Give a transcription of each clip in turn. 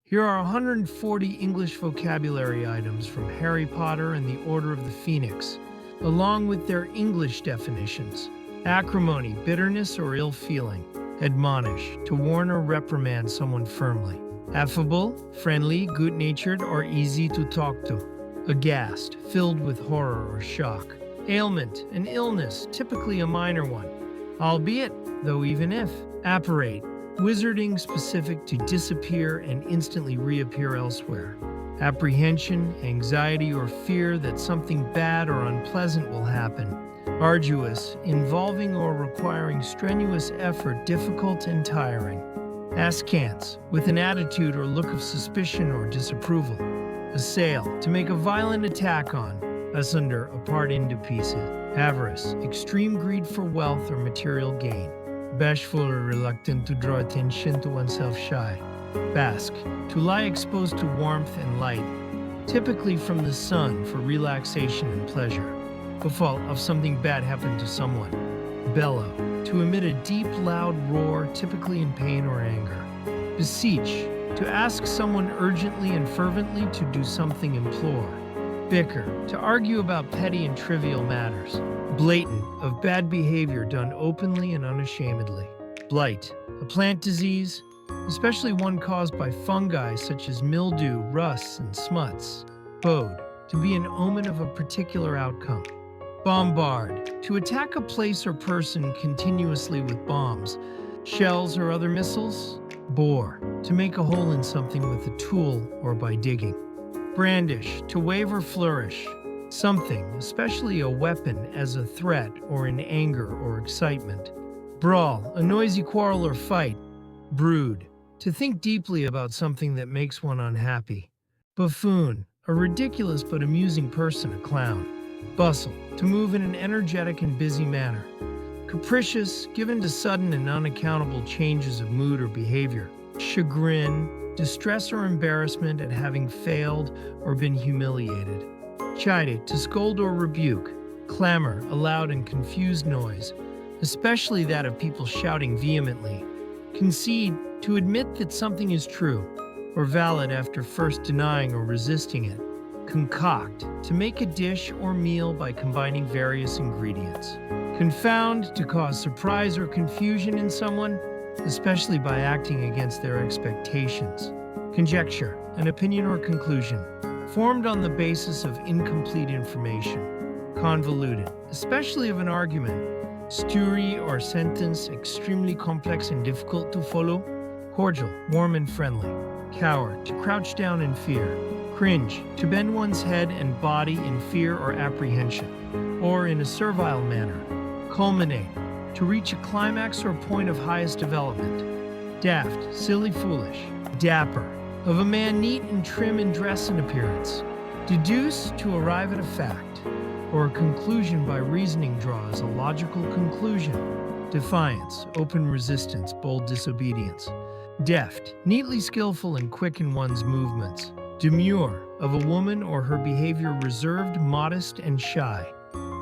Here are 140 English vocabulary items from Harry Potter and the Order of the Phoenix, along with their English definitions. Acrimony, bitterness or ill feeling. Admonish, to warn or reprimand someone firmly. Affable, friendly, good-natured, or easy to talk to. Aghast, filled with horror or shock. Ailment, an illness, typically a minor one. Albeit, though even if. Apparate, wizarding specific to disappear and instantly reappear elsewhere. Apprehension, anxiety or fear that something bad or unpleasant will happen. Arduous, involving or requiring strenuous effort, difficult and tiring. Askance, with an attitude or look of suspicion or disapproval. Assail, to make a violent attack on. Asunder, apart into pieces. Avarice, extreme greed for wealth or material gain. Bashful or reluctant to draw attention to oneself shy. Bask, to lie exposed to warmth and light, typically from the sun for relaxation and pleasure. Befall, of something bad happened to someone. Bellow, to emit a deep, loud roar, typically in pain or anger. Beseech, to ask someone urgently and fervently to do something, implore. Bicker, to argue about petty and trivial matters. Blatant, of bad behavior done openly and unashamedly. Blight, a plant disease, especially one caused by fungi such as mildew, rusts, and smuts. Bode, to be an omen of a particular outcome. Bombard, to attack a place or person continuously with bombs, shells, or other missiles. Bore, to make a hole in something with a tool or by digging. Brandish, to wave or flourish something, especially a weapon, as a threat or in anger or excitement. Brawl, a noisy quarrel or fight. Brood, to think deeply about something that makes one unhappy. Buffoon, a ridiculous but amusing person, a clown. Bustle, to move in an energetic and busy manner. Capricious, given to sudden and unaccountable changes of mood or behavior. Chagrin, distress or embarrassment at having failed or been humiliated. Chide, to scold or rebuke. Clamor, a loud and confused noise, especially that of people shouting vehemently. Concede, to admit that something is true or valid after first denying or resisting it. Concoct, to make a dish or meal by combining various ingredients. Confound, to cause surprise or confusion in someone, especially by acting against their expectations. Conjecture, an opinion or conclusion, formed on the basis of incomplete information. Convoluted, especially of an argument. Story or sentence extremely complex and difficult to follow. Cordial, warm and friendly. Cower, to crouch down in fear. Cringe, to bend one's head and body in fear or apprehension, or in a servile manner. Culminate, to reach a climax or point of highest development. Daft, silly, foolish. Dapper, of a man neat and trim in dress and appearance. Deduce, to arrive at a fact, or a conclusion by reasoning draw as a logical conclusion. Defiance, open resistance, bold disobedience. Deft, neatly skillful and quick in one's movements. Demure, of a woman or her behavior reserved, modest, and shy.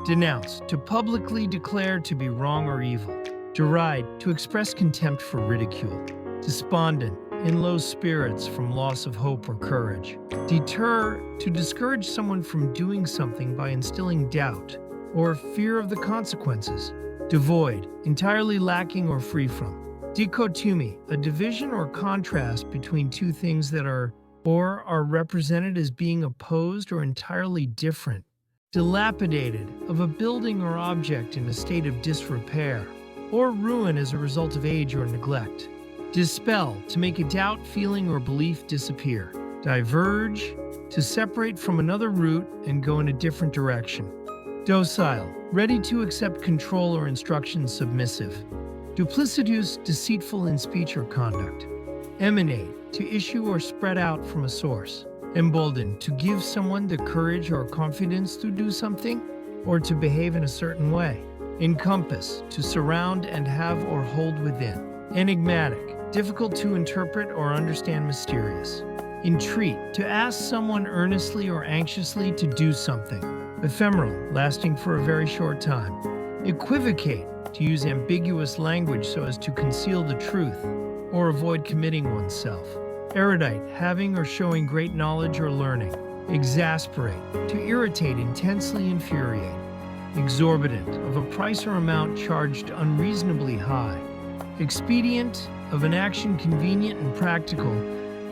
Denounce, to publicly declare to be wrong or evil. Deride, to express contempt for ridicule. Despondent, in low spirits from loss of hope or courage. Deter, to discourage someone from doing something by instilling doubt or fear of the consequences. Devoid, entirely lacking or free from. Dichotomy, a division or contrast between two things that are or are represented as being opposed or entirely different. Dilapidated, of a building or object in a state of disrepair or ruin as a result of age or neglect. Dispel, to make a doubt, feeling, or belief disappear. Diverge, to separate from another route and go in a different direction. Docile, ready to accept control or instructions, submissive. Duplicitous, deceitful in speech or conduct. Emanate, to issue or spread out from a source. Embolden, to give someone the courage or confidence to do something or to behave in a certain way. Encompass, to surround and have or hold within. Enigmatic, difficult to interpret or understand, mysterious. Entreat, to ask someone earnestly or anxiously to do something. Ephemeral, lasting for a very short time. Equivocate, to use ambiguous language so as to conceal the truth or avoid committing oneself. Erudite, having or showing great knowledge or learning. Exasperate, to irritate, intensely infuriate. Exorbitant, of a price or amount charged unreasonably high. Expedient, of an action convenient and practical,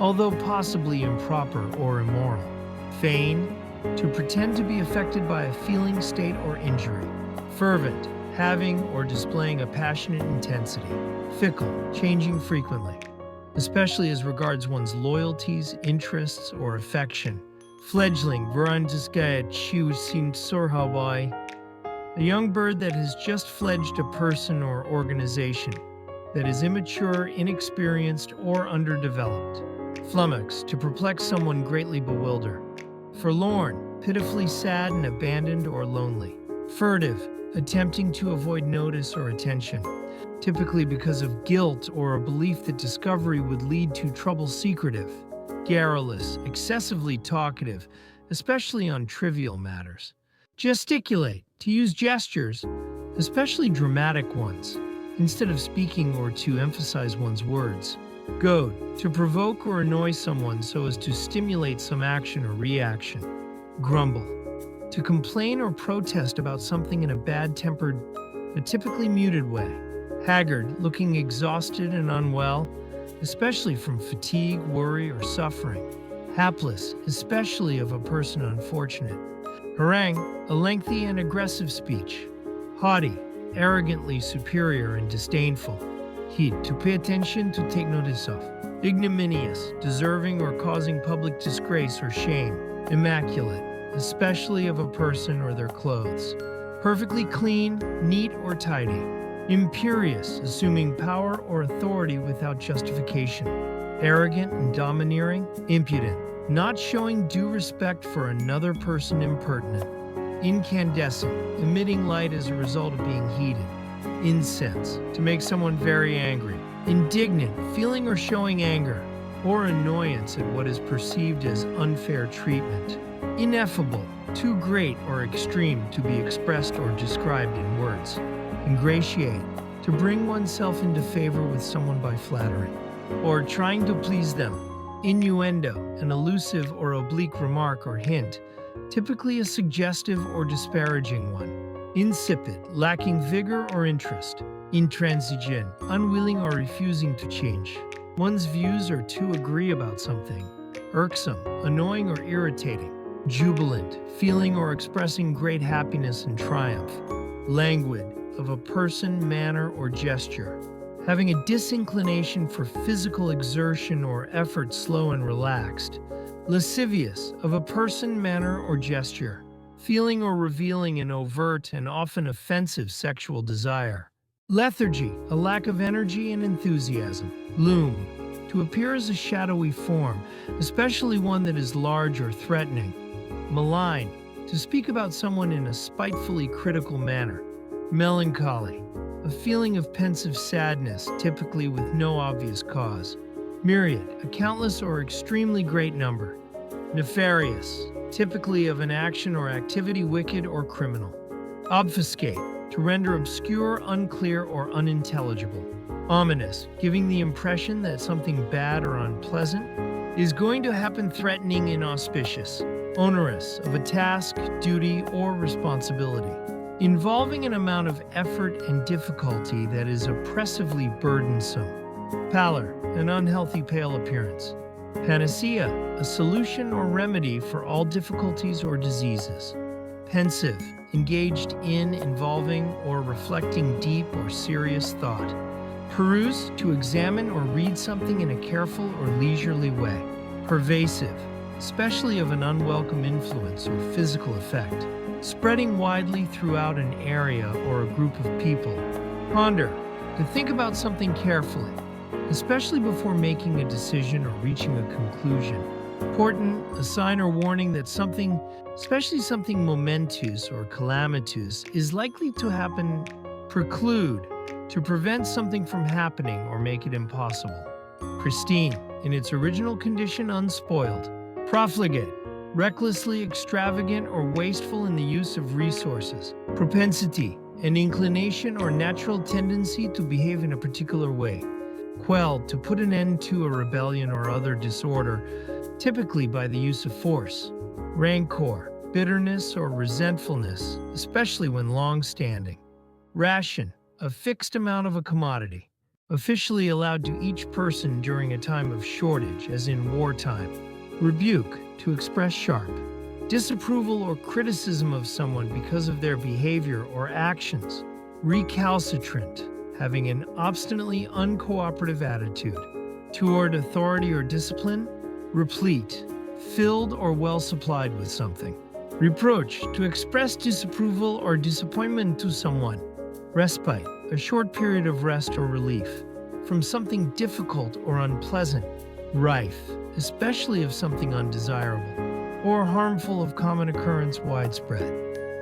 although possibly improper or immoral. Feign, to pretend to be affected by a feeling, state, or injury. Fervent, having or displaying a passionate intensity. Fickle, changing frequently, especially as regards one's loyalties, interests, or affection. Fledgling, verandiskaya chu sin surhabai, a young bird that has just fledged a person or organization, that is immature, inexperienced, or underdeveloped. Flummox, to perplex someone, greatly bewilder. Forlorn, pitifully sad and abandoned or lonely. Furtive, attempting to avoid notice or attention, typically because of guilt or a belief that discovery would lead to trouble. Secretive. Garrulous, excessively talkative, especially on trivial matters. Gesticulate, to use gestures, especially dramatic ones, instead of speaking or to emphasize one's words. Goad, to provoke or annoy someone so as to stimulate some action or reaction. Grumble, to complain or protest about something in a bad-tempered, but typically muted way. Haggard, looking exhausted and unwell, especially from fatigue, worry, or suffering. Hapless, especially of a person unfortunate. Harangue, a lengthy and aggressive speech. Haughty, arrogantly superior and disdainful. Heed, to pay attention, to take notice of. Ignominious, deserving or causing public disgrace or shame. Immaculate, especially of a person or their clothes. Perfectly clean, neat, or tidy. Imperious, assuming power or authority without justification. Arrogant and domineering. Impudent, not showing due respect for another person. Impertinent. Incandescent, emitting light as a result of being heated. Incense, to make someone very angry. Indignant, feeling or showing anger or annoyance at what is perceived as unfair treatment. Ineffable, too great or extreme to be expressed or described in words. Ingratiate, to bring oneself into favor with someone by flattering or trying to please them. Innuendo, an elusive or oblique remark or hint, typically a suggestive or disparaging one. Insipid, lacking vigor or interest. Intransigent, unwilling or refusing to change one's views or to agree about something. Irksome, annoying or irritating. Jubilant, feeling or expressing great happiness and triumph. Languid, of a person, manner, or gesture. Having a disinclination for physical exertion or effort, slow and relaxed. Lascivious, of a person, manner, or gesture. Feeling or revealing an overt and often offensive sexual desire. Lethargy, a lack of energy and enthusiasm. Loom, to appear as a shadowy form, especially one that is large or threatening. Malign, to speak about someone in a spitefully critical manner. Melancholy, a feeling of pensive sadness, typically with no obvious cause. Myriad, a countless or extremely great number. Nefarious, typically of an action or activity wicked or criminal. Obfuscate, to render obscure, unclear, or unintelligible. Ominous, giving the impression that something bad or unpleasant is going to happen. Threatening, inauspicious. Onerous, of a task, duty, or responsibility, involving an amount of effort and difficulty that is oppressively burdensome. Pallor, an unhealthy pale appearance. Panacea, a solution or remedy for all difficulties or diseases. Pensive, engaged in, involving, or reflecting deep or serious thought. Peruse, to examine or read something in a careful or leisurely way. Pervasive, especially of an unwelcome influence or physical effect, spreading widely throughout an area or a group of people. Ponder, to think about something carefully, especially before making a decision or reaching a conclusion. Portent, a sign or warning that something, especially something momentous or calamitous, is likely to happen. Preclude, to prevent something from happening or make it impossible. Pristine, in its original condition, unspoiled. Profligate, recklessly extravagant or wasteful in the use of resources. Propensity, an inclination or natural tendency to behave in a particular way. quelled to put an end to a rebellion or other disorder, typically by the use of force. Rancor, bitterness or resentfulness, especially when long-standing. Ration, a fixed amount of a commodity, officially allowed to each person during a time of shortage, as in wartime. Rebuke, to express sharp disapproval or criticism of someone because of their behavior or actions. Recalcitrant, having an obstinately uncooperative attitude toward authority or discipline. Replete, filled or well supplied with something. Reproach, to express disapproval or disappointment to someone. Respite, a short period of rest or relief from something difficult or unpleasant. Rife, especially of something undesirable or harmful of common occurrence widespread.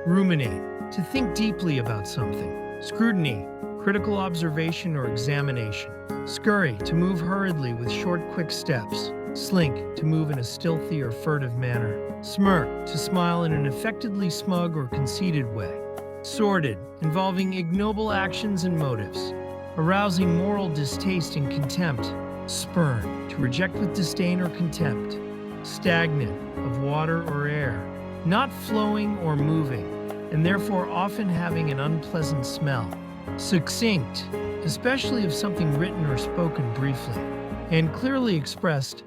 Ruminate, to think deeply about something. Scrutiny, critical observation or examination. Scurry, to move hurriedly with short, quick steps. Slink, to move in a stealthy or furtive manner. Smirk, to smile in an affectedly smug or conceited way. Sordid, involving ignoble actions and motives, arousing moral distaste and contempt. Spurn, to reject with disdain or contempt. Stagnant, of water or air, not flowing or moving, and therefore often having an unpleasant smell. Succinct, especially of something written or spoken briefly, and clearly expressed,